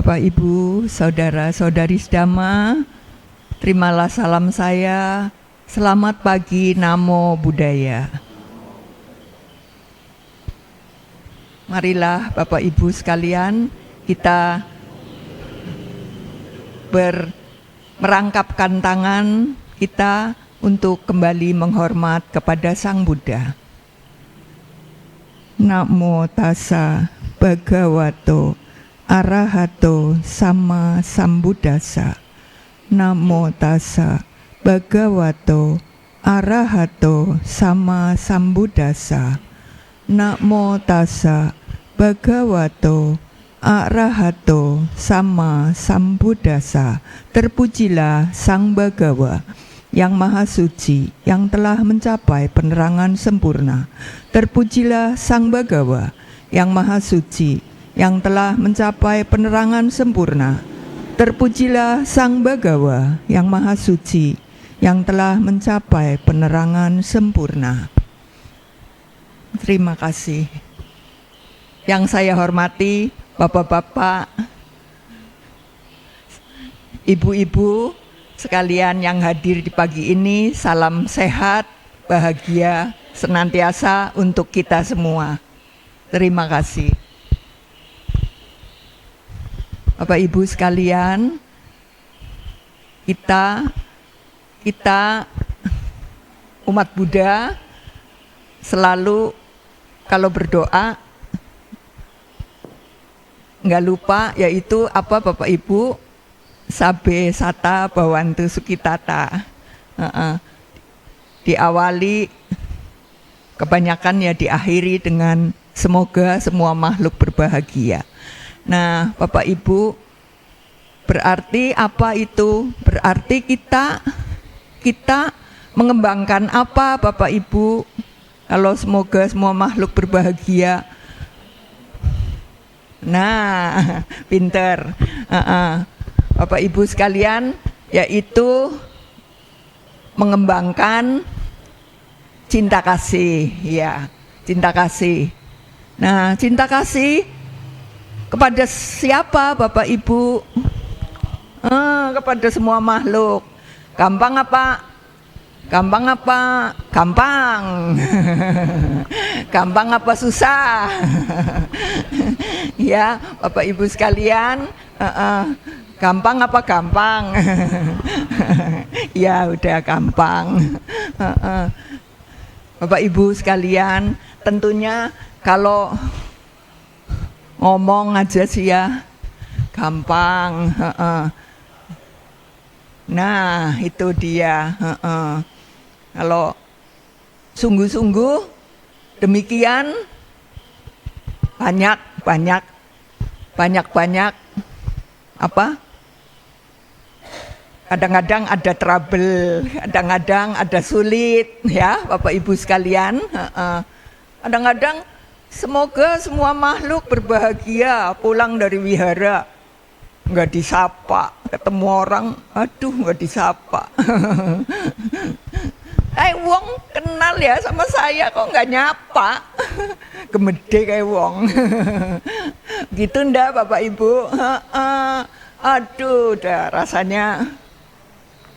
Bapak, Ibu, Saudara-saudari sedama, terimalah salam saya. Selamat pagi, Namo Buddhaya. Marilah Bapak Ibu sekalian, kita merangkapkan tangan kita untuk kembali menghormat kepada Sang Buddha. Namo tassa bhagavato arahato sama sambuddhassa. Namo tassa bhagavato arahato sama sambuddhassa. Namo tassa bhagavato arahato sama sambuddhassa. Terpujilah Sang Bhagawa yang Maha Suci, yang telah mencapai penerangan sempurna. Terpujilah Sang Bhagawa yang Maha Suci, yang telah mencapai penerangan sempurna. Terpujilah Sang Bhagawa yang Maha Suci, yang telah mencapai penerangan sempurna. Terima kasih. Yang saya hormati Bapak-bapak, Ibu-ibu sekalian yang hadir di pagi ini, salam sehat, bahagia, senantiasa untuk kita semua. Terima kasih. Bapak Ibu sekalian, kita umat Buddha selalu kalau berdoa nggak lupa, yaitu apa Bapak Ibu? Sabe sata bawantu sukitata. Diawali, kebanyakan ya diakhiri dengan semoga semua makhluk berbahagia. Nah, Bapak Ibu, berarti apa itu? Berarti kita mengembangkan apa Bapak Ibu? Kalau semoga semua makhluk berbahagia. Nah, pinter. Bapak Ibu sekalian, yaitu mengembangkan cinta kasih, ya, cinta kasih. Nah, cinta kasih kepada siapa Bapak Ibu? Kepada semua makhluk. Gampang apa? Gampang apa? Gampang. Gampang apa susah? Ya, Bapak Ibu sekalian, gampang apa gampang? Ya, udah gampang. Bapak Ibu sekalian, tentunya kalau ngomong aja sih ya gampang. Nah, itu dia. Kalau sungguh-sungguh demikian, banyak apa? Kadang-kadang ada trouble, kadang-kadang ada sulit, ya Bapak Ibu sekalian. Kadang-kadang semoga semua makhluk berbahagia, pulang dari wihara nggak disapa, ketemu orang, aduh nggak disapa. Wong kenal ya sama saya kok nggak nyapa, gemede kayak wong. Gitu ndak Bapak Ibu? Aduh, udah rasanya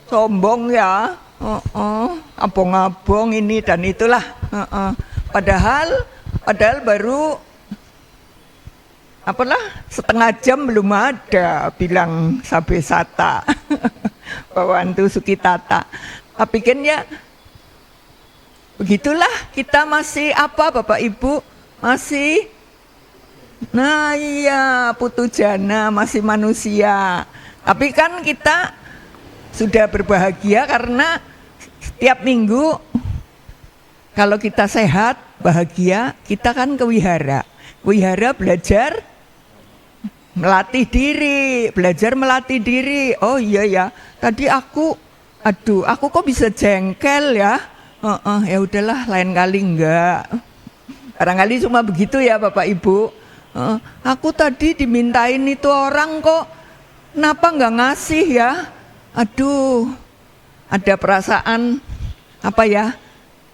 sombong ya, abong-abong ini dan itulah. Padahal baru apalah setengah jam belum ada bilang sabe sata, bawantu sukitata. Tapi kan ya begitulah, kita masih apa Bapak Ibu? Masih, nah iya, putu jana, masih manusia. Tapi kan kita sudah berbahagia karena setiap minggu kalau kita sehat, bahagia, kita kan ke wihara. Wihara belajar melatih diri, belajar melatih diri. Oh iya ya, tadi aku kok bisa jengkel ya? Ya udahlah, lain kali enggak. Barangkali cuma begitu ya Bapak Ibu. Aku tadi dimintain itu orang kok, kenapa enggak ngasih ya? Aduh, ada perasaan apa ya?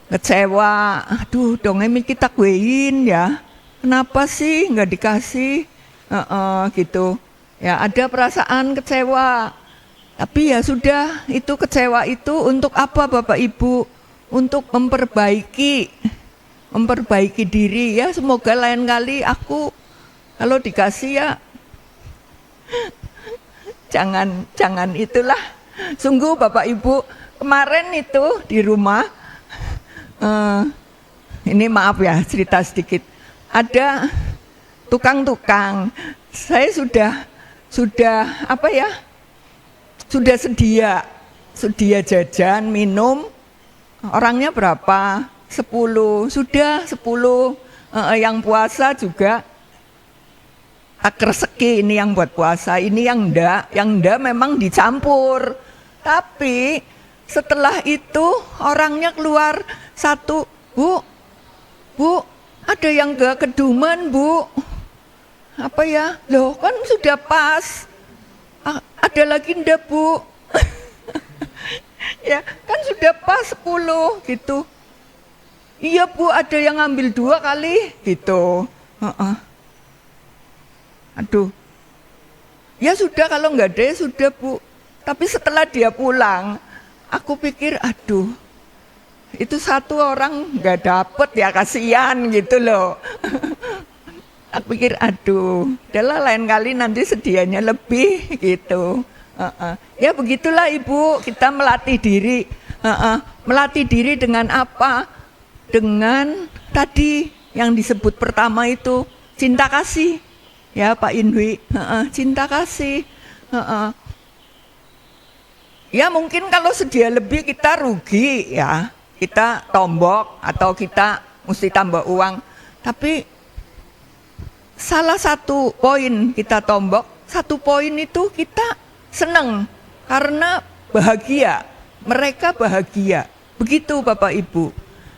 Kecewa. Aduh, dongeng kita kuein ya. Kenapa sih enggak dikasih? Gitu. Ya, ada perasaan kecewa. Tapi ya sudah, itu kecewa itu untuk apa Bapak Ibu? Untuk memperbaiki diri ya. Semoga lain kali aku kalau dikasih ya jangan itulah. Sungguh Bapak Ibu, kemarin itu di rumah ini maaf ya cerita sedikit. Ada tukang-tukang, saya sudah apa ya? Sudah sedia jajan, minum. Orangnya berapa? 10, sudah 10. Yang puasa juga tak rezeki, ini yang buat puasa, ini yang enggak memang dicampur. Tapi setelah itu orangnya keluar satu, Bu, ada yang enggak keduman, Bu. Apa ya? Loh, kan sudah pas. Ada lagi enggak, Bu? Ya, kan sudah pas 10 gitu. Iya, Bu, ada yang ngambil 2 kali gitu. Aduh. Ya sudah, kalau enggak ada ya sudah, Bu. Tapi setelah dia pulang, aku pikir, aduh, itu satu orang nggak dapet ya, kasihan gitu loh. Aku pikir, aduh, udahlah lain kali nanti sedianya lebih gitu. Ya begitulah Ibu, kita melatih diri. Melatih diri dengan apa? Dengan tadi yang disebut pertama itu, cinta kasih. Ya Pak Indwi, cinta kasih. Ya mungkin kalau sedia lebih kita rugi ya, kita tombok atau kita mesti tambah uang. Tapi salah satu poin kita tombok, satu poin itu kita senang karena bahagia, mereka bahagia. Begitu Bapak Ibu.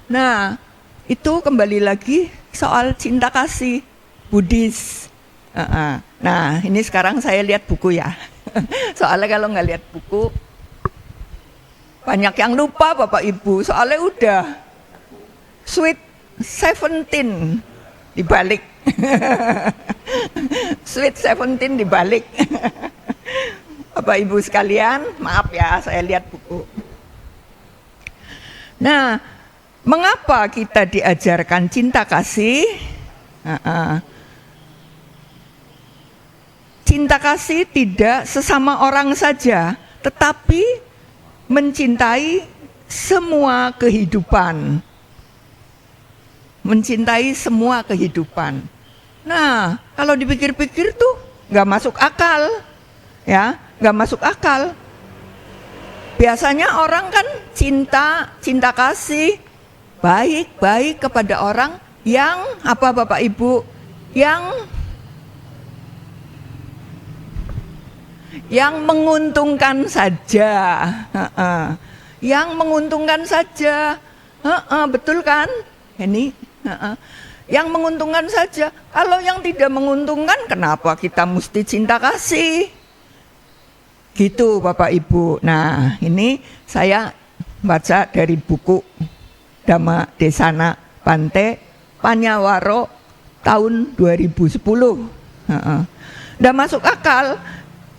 Nah itu kembali lagi soal cinta kasih Buddhis. Nah ini sekarang saya lihat buku ya. Soalnya kalau nggak lihat buku banyak yang lupa Bapak Ibu, soalnya udah sweet 17 dibalik. Sweet 17 dibalik. Bapak Ibu sekalian, maaf ya saya lihat buku. Nah, mengapa kita diajarkan cinta kasih? Cinta kasih tidak sesama orang saja, tetapi mencintai semua kehidupan. Mencintai semua kehidupan. Nah, kalau dipikir-pikir tuh nggak masuk akal, ya, nggak masuk akal. Biasanya orang kan cinta kasih, baik kepada orang yang apa Bapak Ibu, yang menguntungkan saja, yang menguntungkan saja, betul kan? Ini, yang menguntungkan saja. Kalau yang tidak menguntungkan, kenapa kita mesti cinta kasih? Gitu Bapak Ibu. Nah, ini saya baca dari buku Dhamma Desana Bante Panyawaro tahun 2010. Nggak masuk akal.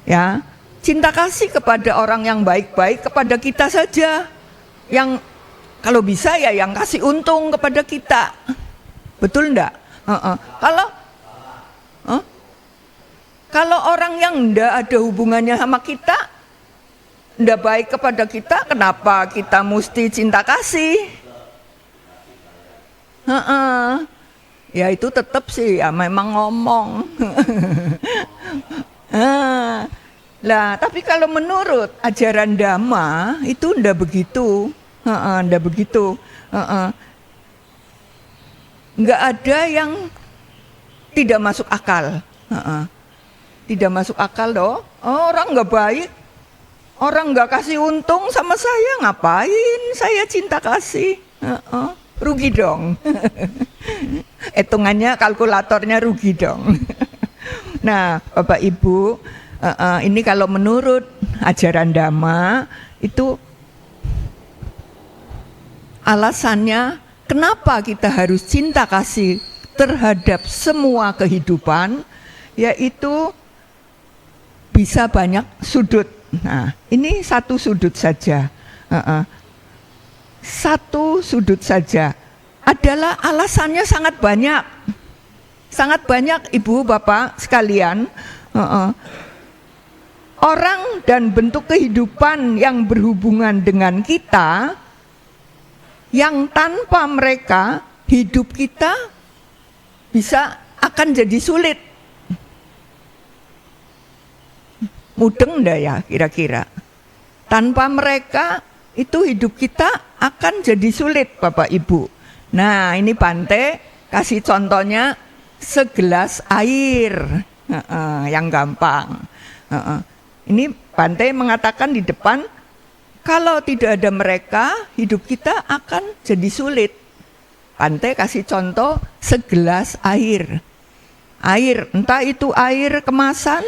Ya, cinta kasih kepada orang yang baik-baik kepada kita saja, yang kalau bisa ya yang kasih untung kepada kita, betul enggak? Kalau orang yang enggak ada hubungannya sama kita, enggak baik kepada kita, kenapa kita mesti cinta kasih? Ya itu tetap sih ya memang ngomong. Lah, tapi kalau menurut ajaran Dhamma itu ndak begitu, ndak begitu, nggak ada yang tidak masuk akal, tidak masuk akal loh. Orang nggak baik, orang nggak kasih untung sama saya, ngapain saya cinta kasih? Rugi dong, hitungannya kalkulatornya rugi dong. Nah, Bapak Ibu. Ini kalau menurut ajaran Dhamma itu alasannya kenapa kita harus cinta kasih terhadap semua kehidupan, yaitu bisa banyak sudut. Nah, ini satu sudut saja. Satu sudut saja. Adalah alasannya sangat banyak. Sangat banyak Ibu Bapak sekalian. Orang dan bentuk kehidupan yang berhubungan dengan kita, yang tanpa mereka hidup kita bisa akan jadi sulit. Mudeng enggak ya kira-kira? Tanpa mereka itu hidup kita akan jadi sulit Bapak Ibu. Nah ini Bante kasih contohnya segelas air yang gampang. Ini Bante mengatakan di depan, kalau tidak ada mereka hidup kita akan jadi sulit. Bante kasih contoh segelas air. Air, entah itu air kemasan,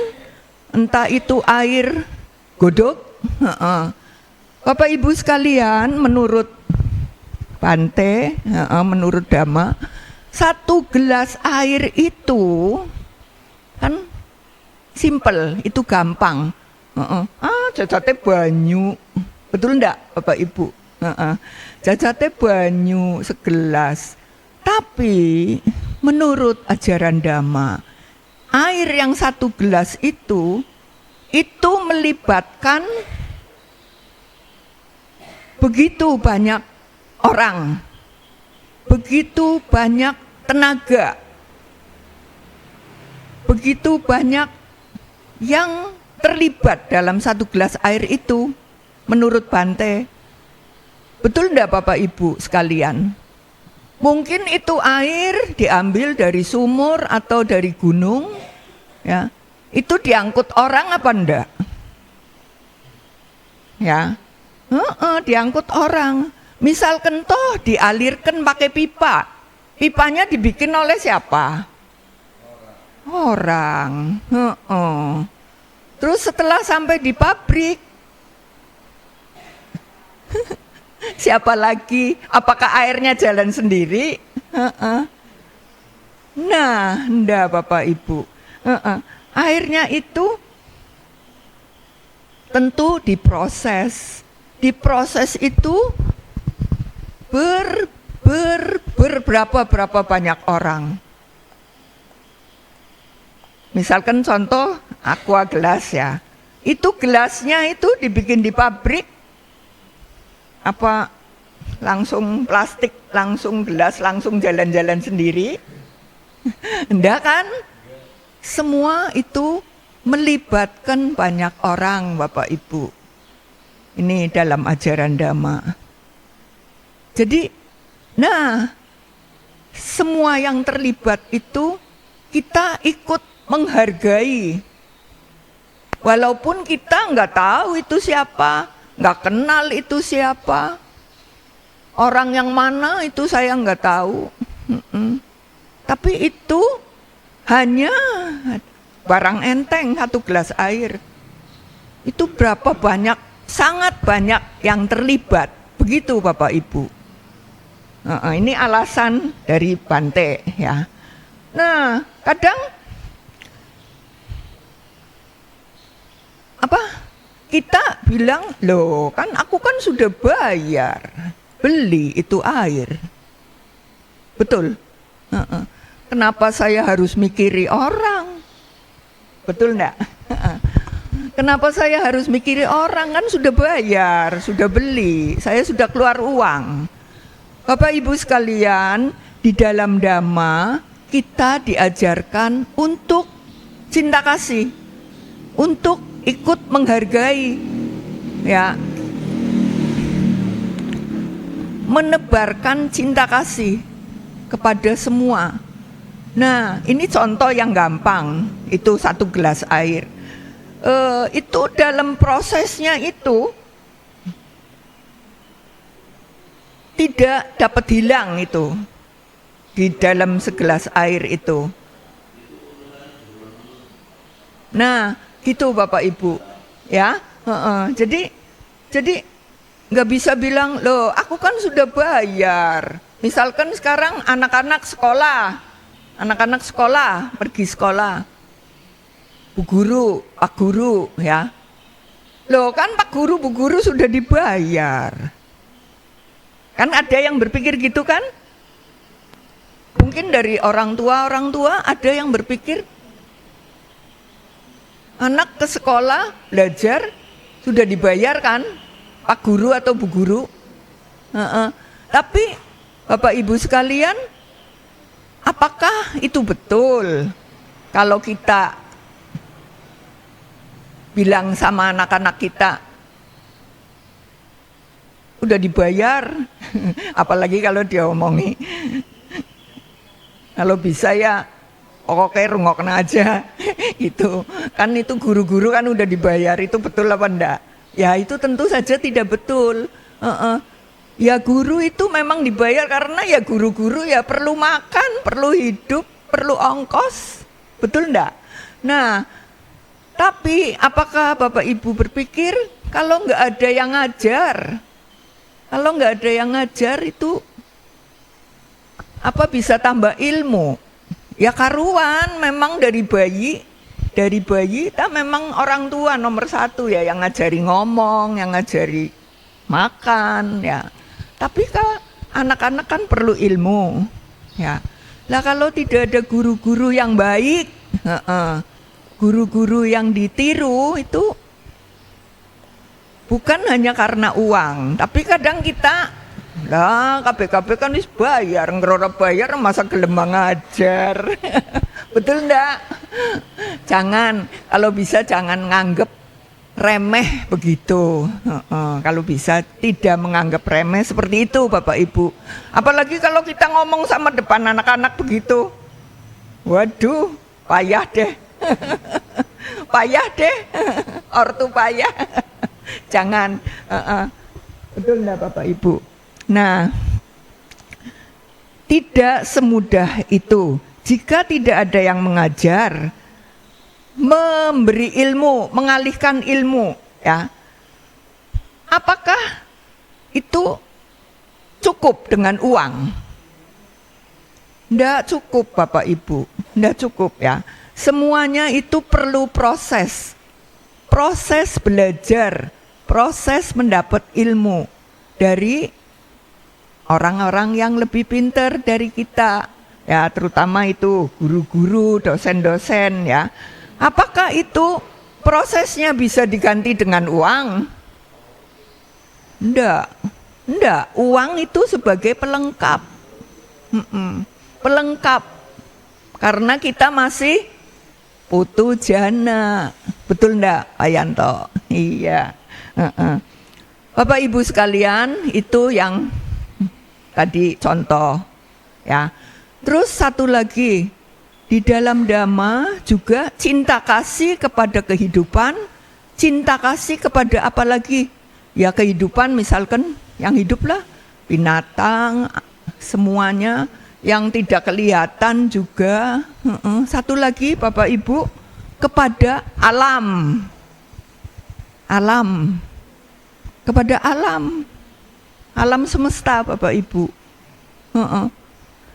entah itu air godok. Bapak Ibu sekalian, menurut Bante, menurut Dhamma, satu gelas air itu kan simple, itu gampang. Jajate banyu, betul enggak Bapak Ibu? Jajate banyu segelas. Tapi menurut ajaran Dhamma, air yang satu gelas itu melibatkan begitu banyak orang, begitu banyak tenaga, begitu banyak yang terlibat dalam satu gelas air itu. Menurut Bante, betul enggak Bapak Ibu sekalian? Mungkin itu air diambil dari sumur atau dari gunung, ya. Itu diangkut orang apa enggak? Ya, diangkut orang. Misalkan toh dialirkan pakai pipa, pipanya dibikin oleh siapa? Orang. Terus setelah sampai di pabrik, siapa lagi? Apakah airnya jalan sendiri? Nah, enggak Bapak Ibu. Airnya itu tentu diproses. Diproses itu berapa banyak orang. Misalkan contoh aqua gelas ya. Itu gelasnya itu dibikin di pabrik, apa langsung plastik, langsung gelas, langsung jalan-jalan sendiri? Enggak kan? Semua itu melibatkan banyak orang Bapak Ibu. Ini dalam ajaran Dhamma. Jadi, nah, semua yang terlibat itu kita ikut menghargai. Walaupun kita nggak tahu itu siapa, nggak kenal itu siapa, orang yang mana itu saya nggak tahu. Tapi itu hanya barang enteng, satu gelas air. Itu berapa banyak, sangat banyak yang terlibat. Begitu Bapak Ibu. Ini alasan dari Bante ya. Nah, kadang kita bilang, loh kan aku kan sudah bayar beli itu air. Betul? Kenapa saya harus mikiri orang? Betul enggak? Kenapa saya harus mikiri orang? Kan sudah bayar, sudah beli, saya sudah keluar uang. Bapak Ibu sekalian, di dalam Dhamma kita diajarkan untuk cinta kasih, untuk ikut menghargai, ya, menebarkan cinta kasih kepada semua. Nah, ini contoh yang gampang, itu satu gelas air. Itu dalam prosesnya itu tidak dapat hilang itu di dalam segelas air itu. Nah, gitu Bapak Ibu, ya. Jadi nggak bisa bilang, loh, aku kan sudah bayar. Misalkan sekarang anak-anak sekolah pergi sekolah. Bu Guru, Pak Guru ya. Loh kan Pak Guru, Bu Guru sudah dibayar. Kan ada yang berpikir gitu kan? Mungkin dari orang tua ada yang berpikir anak ke sekolah belajar sudah dibayar kan Pak Guru atau Bu Guru. Tapi Bapak Ibu sekalian, apakah itu betul kalau kita bilang sama anak-anak kita udah dibayar? Apalagi kalau dia omongi kalau bisa ya pokoknya rungokna aja gitu kan. Itu guru-guru kan udah dibayar, itu betul apa enggak? Ya itu tentu saja tidak betul. Ya guru itu memang dibayar karena ya guru-guru ya perlu makan, perlu hidup, perlu ongkos, betul enggak? Nah, tapi apakah Bapak Ibu berpikir kalau nggak ada yang ngajar, kalau nggak ada yang ngajar itu apa bisa tambah ilmu? Ya karuan, memang dari bayi kita memang orang tua nomor satu ya yang ngajari ngomong, yang ngajari makan ya. Tapi kan anak-anak kan perlu ilmu ya. Lah kalau tidak ada guru-guru yang baik, guru-guru yang ditiru itu bukan hanya karena uang, tapi kadang kita lah KBKB kan wis bayar, ngerora bayar masa gelem ngajar. Betul ndak? Jangan, kalau bisa jangan nganggep remeh begitu. Kalau bisa tidak menganggap remeh seperti itu Bapak Ibu. Apalagi kalau kita ngomong sama depan anak-anak begitu. Waduh, payah deh. Payah deh. Ortu payah. Jangan. Betul ndak Bapak Ibu? Nah, tidak semudah itu. Jika tidak ada yang mengajar, memberi ilmu, mengalihkan ilmu, ya. Apakah itu cukup dengan uang? Tidak cukup Bapak Ibu, tidak cukup ya. Semuanya itu perlu proses. Proses belajar, proses mendapat ilmu dari orang-orang yang lebih pintar dari kita, ya terutama itu guru-guru, dosen-dosen ya. Apakah itu prosesnya bisa diganti dengan uang? Enggak. Uang itu sebagai pelengkap, pelengkap. Karena kita masih putu jana, betul enggak Pak Yanto? Iya. Bapak Ibu sekalian, itu yang tadi contoh ya. Terus satu lagi, di dalam Dhamma juga cinta kasih kepada kehidupan, cinta kasih kepada apa lagi? Ya kehidupan, misalkan yang hiduplah, binatang, semuanya yang tidak kelihatan juga. Satu lagi Bapak Ibu, kepada alam. Alam. Kepada alam. Alam semesta Bapak Ibu.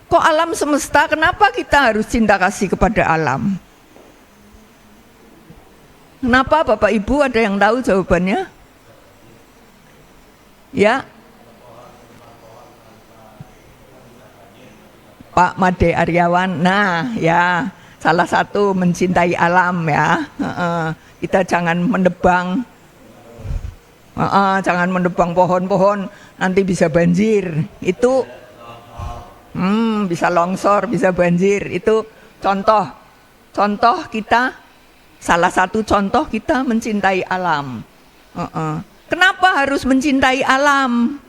Kok alam semesta, kenapa kita harus cinta kasih kepada alam? Kenapa Bapak Ibu, ada yang tahu jawabannya? Ya, Pak Made Aryawan. Nah ya, salah satu mencintai alam ya. Kita jangan menebang, jangan menebang pohon-pohon, nanti bisa banjir. Itu bisa longsor, bisa banjir. Itu contoh kita, salah satu contoh kita mencintai alam. Kenapa harus mencintai alam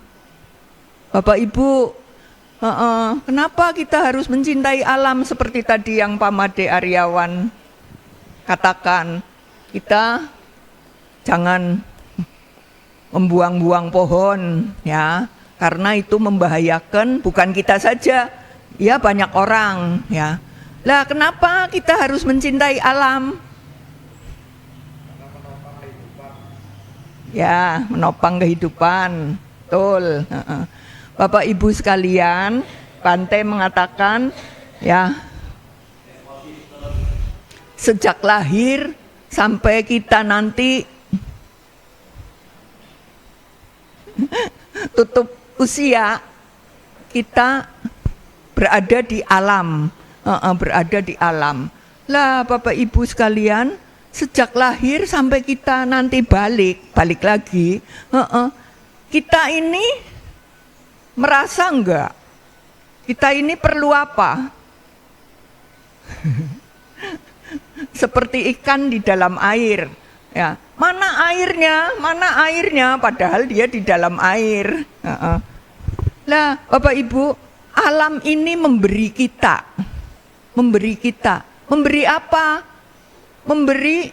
Bapak Ibu? Kenapa kita harus mencintai alam? Seperti tadi yang Pak Made Aryawan katakan, kita jangan membuang-buang pohon ya, karena itu membahayakan bukan kita saja ya, banyak orang ya. Lah kenapa kita harus mencintai alam? Ya, menopang kehidupan, betul. Bapak Ibu sekalian, Bante mengatakan ya, sejak lahir sampai kita nanti tutup usia, kita berada di alam, berada di alam. Lah Bapak Ibu sekalian, sejak lahir sampai kita nanti balik lagi, kita ini merasa enggak? Kita ini perlu apa? Seperti ikan di dalam air, ya. Mana airnya? Padahal dia di dalam air. Lah, Bapak Ibu, alam ini memberi kita, memberi apa? Memberi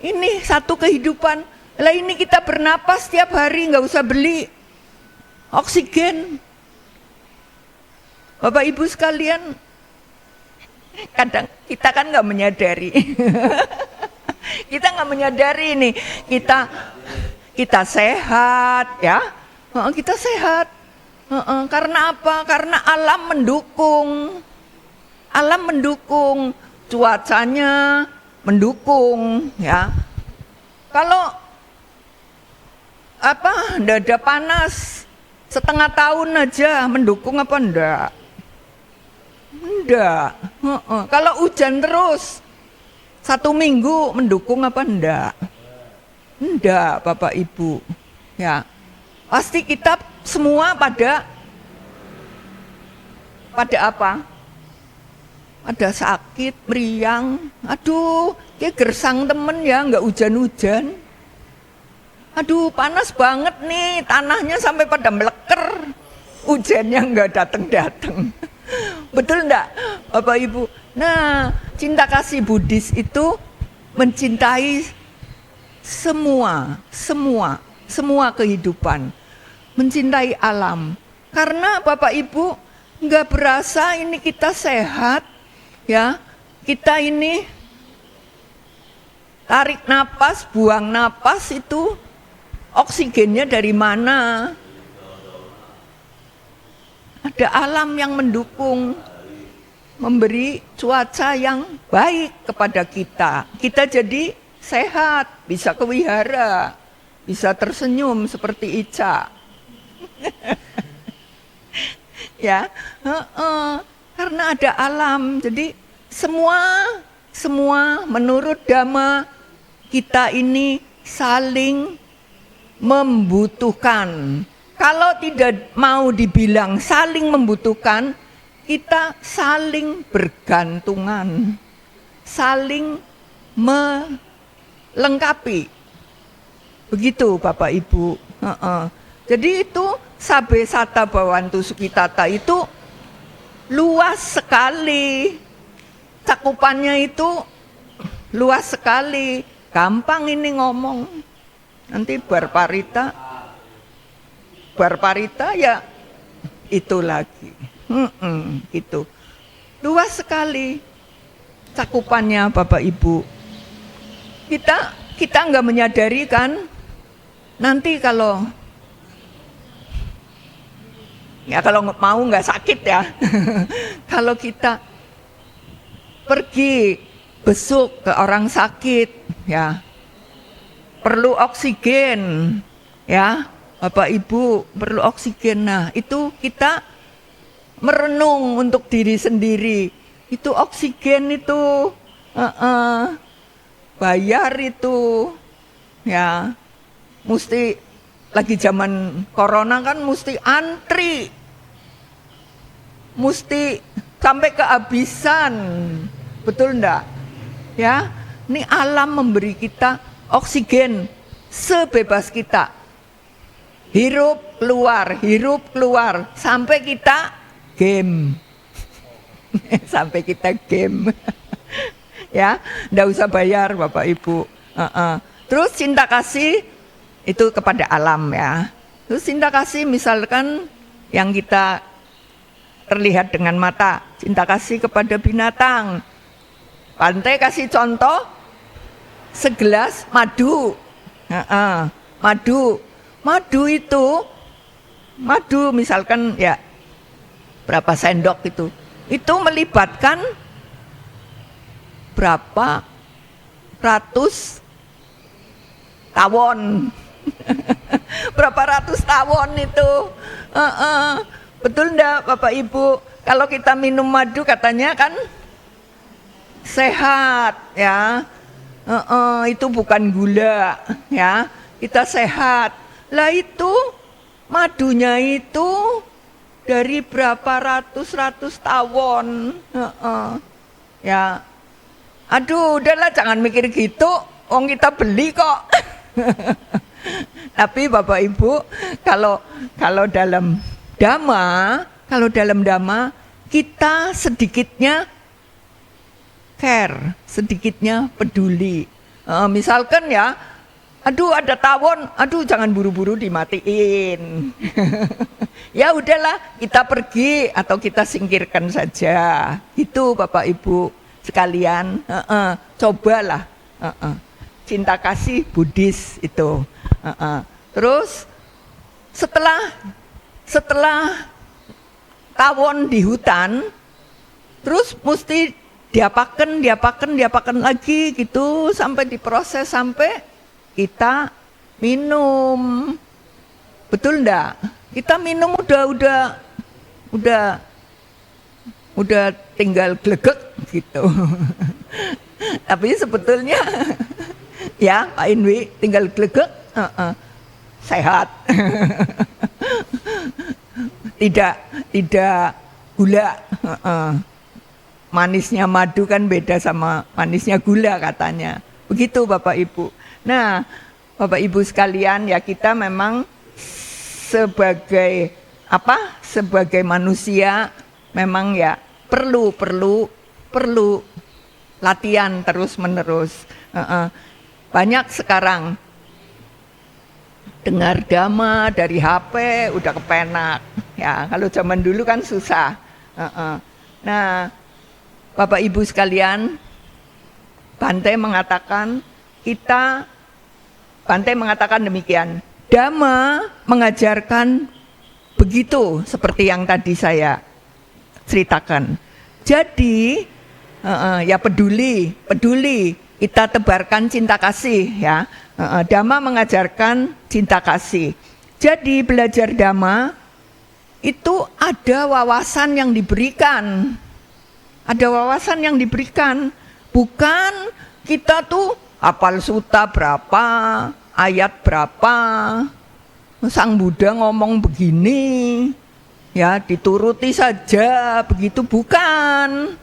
ini satu kehidupan. Lah ini kita bernapas setiap hari, nggak usah beli oksigen. Bapak Ibu sekalian, kadang kita kan nggak menyadari, kita nggak menyadari nih, kita sehat ya, kita sehat. Karena apa? Karena alam mendukung, cuacanya mendukung ya. Kalau ndak ada panas setengah tahun aja, mendukung apa ndak? Enggak. Kalau hujan terus 1 minggu, mendukung apa enggak? Enggak, Bapak Ibu. Ya, pasti kita semua pada apa? Ada sakit, meriang. Aduh, kayak gersang temen ya, enggak hujan-hujan. Aduh, panas banget nih, tanahnya sampai pada meleker. Hujannya enggak datang-datang. Betul enggak Bapak Ibu? Nah, cinta kasih Buddhis itu mencintai semua kehidupan, mencintai alam. Karena Bapak Ibu enggak berasa ini kita sehat ya. Kita ini tarik napas, buang napas itu oksigennya dari mana? Ada alam yang mendukung, memberi cuaca yang baik kepada kita. Kita jadi sehat, bisa kewihara, bisa tersenyum seperti Ica. Ya, karena ada alam. Jadi semua menurut Dhamma kita ini saling membutuhkan. Kalau tidak mau dibilang saling membutuhkan, kita saling bergantungan, saling melengkapi. Begitu Bapak Ibu. Jadi itu Sabe Sata Bhavantu Sukhitata itu luas sekali. Cakupannya itu luas sekali. Gampang ini ngomong. Nanti Barparita ya itu lagi, gitu. Luas sekali cakupannya Bapak Ibu. Kita nggak menyadari kan, nanti kalau mau nggak sakit ya, kalau kita pergi besuk ke orang sakit ya, perlu oksigen ya. Bapak Ibu perlu oksigen. Nah itu kita merenung untuk diri sendiri. Itu oksigen itu bayar itu ya. Mesti lagi zaman corona kan mesti antri. Mesti sampai kehabisan. Betul enggak? Ya, ini alam memberi kita oksigen sebebas kita. Hirup keluar sampai kita game. Sampai kita game. Ya, enggak usah bayar Bapak Ibu. Terus cinta kasih itu kepada alam ya. Terus cinta kasih misalkan yang kita terlihat dengan mata, cinta kasih kepada binatang. Pantai kasih contoh segelas madu. Madu misalkan ya berapa sendok itu melibatkan berapa ratus tawon. Berapa ratus tawon itu. Betul enggak Bapak Ibu? Kalau kita minum madu katanya kan sehat ya. Itu bukan gula ya. Kita sehat. Lah itu madunya itu dari berapa ratus tawon. Ya. Aduh, udahlah jangan mikir gitu. Wong kita beli kok. Tapi Bapak Ibu, kalau dalam Dhamma, kita sedikitnya care, sedikitnya peduli. Misalkan ya, aduh ada tawon, aduh jangan buru-buru dimatiin. Ya udahlah, kita pergi atau kita singkirkan saja. Itu Bapak Ibu sekalian, cobalah. Cinta kasih Buddhis itu. Terus setelah tawon di hutan, terus mesti diapakan lagi gitu sampai diproses sampai kita minum. Betul enggak? Kita minum udah tinggal glegek gitu. Tapi sebetulnya ya Pak Inwi tinggal glegek sehat. Tidak gula. Manisnya madu kan beda sama manisnya gula katanya. Begitu Bapak Ibu. Nah, Bapak Ibu sekalian, ya kita memang sebagai manusia memang ya perlu latihan terus-menerus. Banyak sekarang dengar Dhamma dari HP udah kepenak. Ya, kalau zaman dulu kan susah. Nah, Bapak Ibu sekalian, Bante mengatakan demikian. Dhamma mengajarkan begitu seperti yang tadi saya ceritakan. Jadi ya peduli, kita tebarkan cinta kasih ya. Dhamma mengajarkan cinta kasih. Jadi belajar Dhamma itu ada wawasan yang diberikan. Ada wawasan yang diberikan. Bukan kita tuh hafal suta berapa, ayat berapa, Sang Buddha ngomong begini, ya dituruti saja, begitu bukan.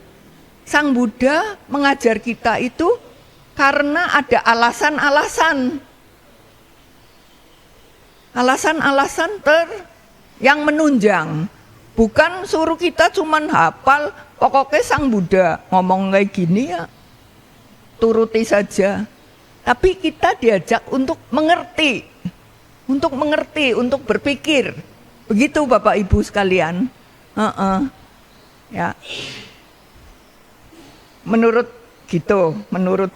Sang Buddha mengajar kita itu karena ada alasan-alasan. Alasan-alasan yang menunjang. Bukan suruh kita cuman hafal, pokoknya Sang Buddha ngomong kayak gini ya, turuti saja. Tapi kita diajak untuk mengerti, untuk berpikir. Begitu Bapak Ibu sekalian. Ya. Menurut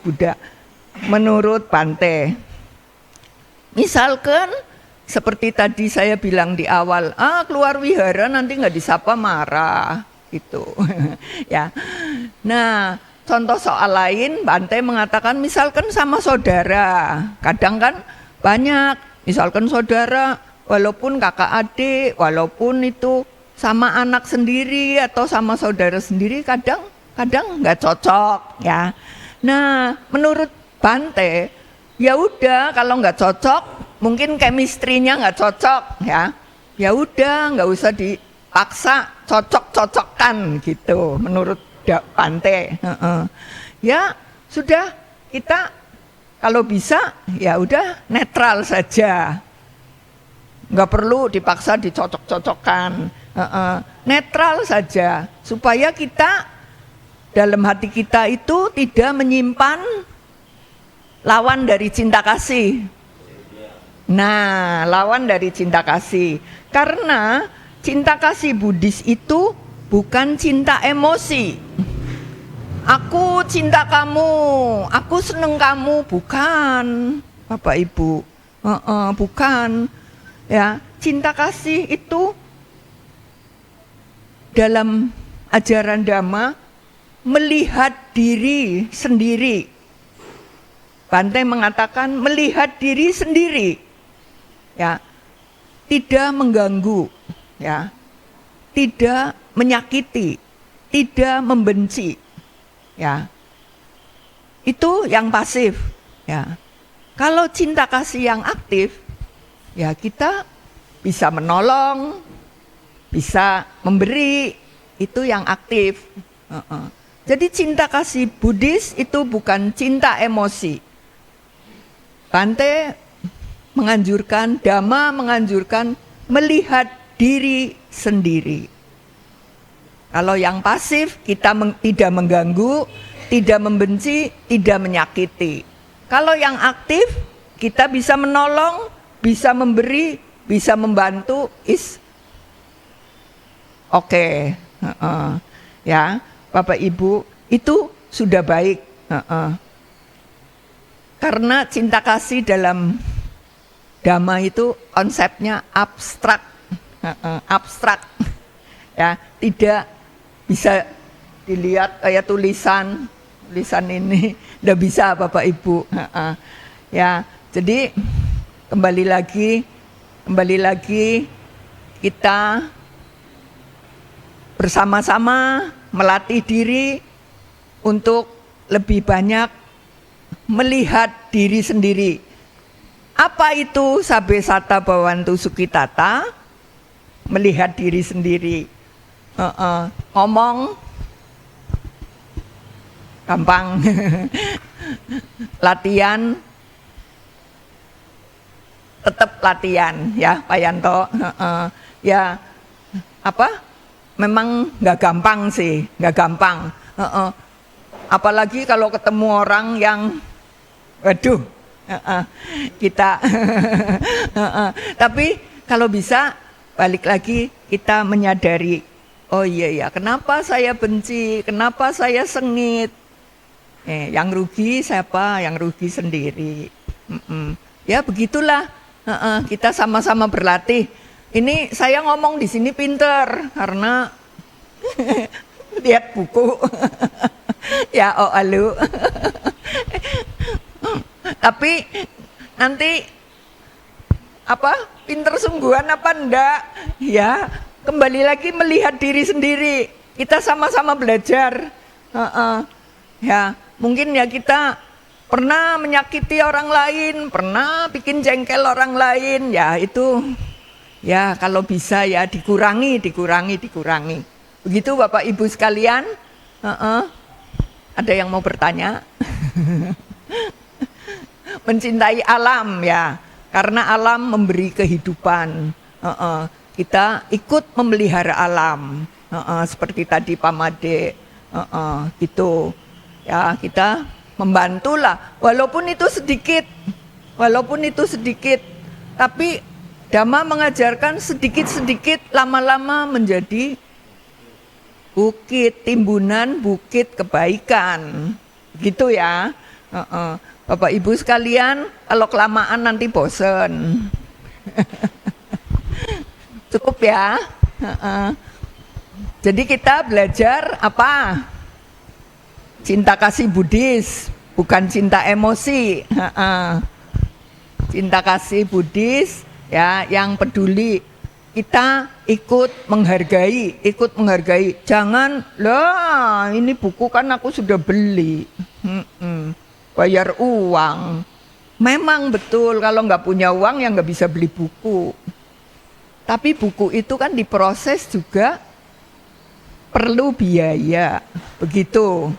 Buddha, menurut Bante. Misalkan seperti tadi saya bilang di awal, keluar wihara nanti nggak disapa marah, gitu. Ya. Nah, contoh soal lain, Bante mengatakan misalkan sama saudara, kadang kan banyak, misalkan saudara, walaupun kakak adik, walaupun itu sama anak sendiri atau sama saudara sendiri, kadang nggak cocok, ya. Nah, menurut Bante, ya udah kalau nggak cocok, mungkin chemistry-nya nggak cocok, ya. Ya udah, nggak usah dipaksa cocok-cocokkan gitu, menurut Bante. Ya sudah, kita kalau bisa ya udah netral saja, nggak perlu dipaksa dicocok-cocokkan. Netral saja supaya kita dalam hati kita itu tidak menyimpan lawan dari cinta kasih. Nah, lawan dari cinta kasih, karena cinta kasih Buddhis itu bukan cinta emosi. Aku cinta kamu, aku seneng kamu, bukan Bapak Ibu, bukan. Ya, cinta kasih itu dalam ajaran Dhamma melihat diri sendiri. Bante mengatakan melihat diri sendiri, ya, tidak mengganggu, ya, tidak menyakiti, tidak membenci, ya. Itu yang pasif, ya. Kalau cinta kasih yang aktif, ya kita bisa menolong, bisa memberi, itu yang aktif. Jadi cinta kasih Buddhis itu bukan cinta emosi. Bante menganjurkan, Dhamma menganjurkan melihat diri sendiri. Kalau yang pasif kita tidak mengganggu, tidak membenci, tidak menyakiti. Kalau yang aktif kita bisa menolong, bisa memberi, bisa membantu, is oke. Ya, Bapak Ibu, itu sudah baik. Karena cinta kasih dalam Dhamma itu konsepnya abstrak, abstrak, ya, tidak bisa dilihat kayak tulisan ini, tidak bisa Bapak Ibu, ya. Jadi kembali lagi kita bersama-sama melatih diri untuk lebih banyak melihat diri sendiri. Apa itu Sabesata Bhavantu Sukhitata? Melihat diri sendiri. Ngomong gampang. Latihan tetap latihan, ya Pak Yanto. Ya, apa? Memang nggak gampang sih, nggak gampang. Apalagi kalau ketemu orang yang waduh, kita tapi kalau bisa balik lagi kita menyadari, oh iya ya, kenapa saya benci, kenapa saya sengit, yang rugi siapa? Yang rugi sendiri. Ya begitulah, kita sama-sama berlatih. Ini saya ngomong di sini pinter karena lihat buku. Ya oh alu. Tapi nanti apa pinter sungguhan apa enggak, ya kembali lagi melihat diri sendiri. Kita sama-sama belajar. Ya mungkin ya kita pernah menyakiti orang lain, pernah bikin jengkel orang lain, ya itu ya kalau bisa ya dikurangi. Begitu Bapak Ibu sekalian. Ada yang mau bertanya? Mencintai alam, ya, karena alam memberi kehidupan. Kita ikut memelihara alam, seperti tadi Pamade, gitu. Ya kita membantulah, walaupun itu sedikit, tapi Dhamma mengajarkan sedikit-sedikit lama-lama menjadi bukit, timbunan bukit kebaikan, gitu ya. Bapak Ibu sekalian, kalau kelamaan nanti bosen. Cukup ya. Jadi kita belajar apa? Cinta kasih Buddhis, bukan cinta emosi. Cinta kasih Buddhis, ya, yang peduli. Kita ikut menghargai. Jangan, lah ini buku kan aku sudah beli. Bayar uang. Memang betul kalau nggak punya uang ya nggak bisa beli buku. Tapi buku itu kan diproses juga perlu biaya, begitu.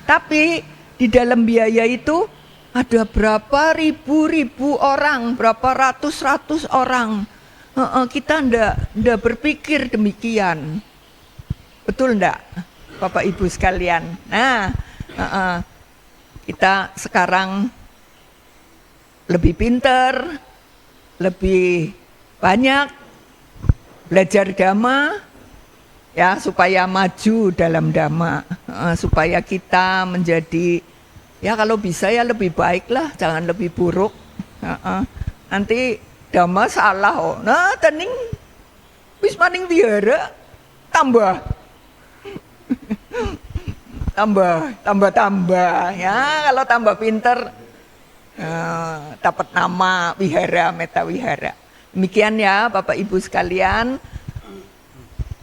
Tapi di dalam biaya itu ada berapa ribu orang, berapa ratus orang. Kita ndak berpikir demikian, betul ndak, Bapak Ibu sekalian? Nah, kita sekarang lebih pinter, lebih banyak belajar Dhamma, ya, supaya maju dalam Dhamma, supaya kita menjadi, ya kalau bisa ya lebih baik lah, jangan lebih buruk. Nanti Dhamma salah, oh, nah tening wis maning biara tambah. tambah ya. Kalau tambah pinter dapat nama wihara, meta wihara. Demikian ya Bapak Ibu sekalian.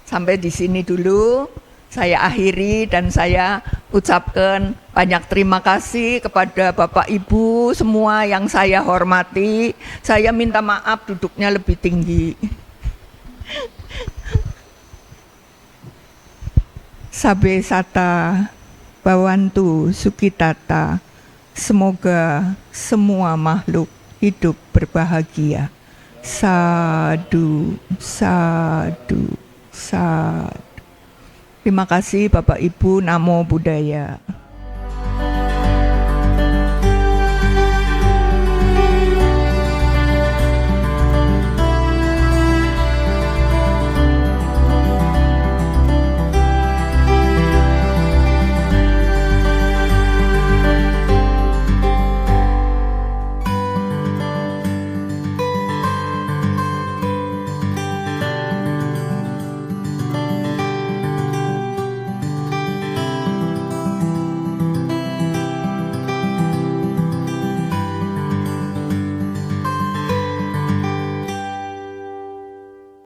Sampai di sini dulu saya akhiri dan saya ucapkan banyak terima kasih kepada Bapak Ibu semua yang saya hormati. Saya minta maaf duduknya lebih tinggi. Sabe sata bawantu sukitata. Semoga semua makhluk hidup berbahagia. Sadu, sadu, sadu. Terima kasih Bapak Ibu, Namo Buddhaya.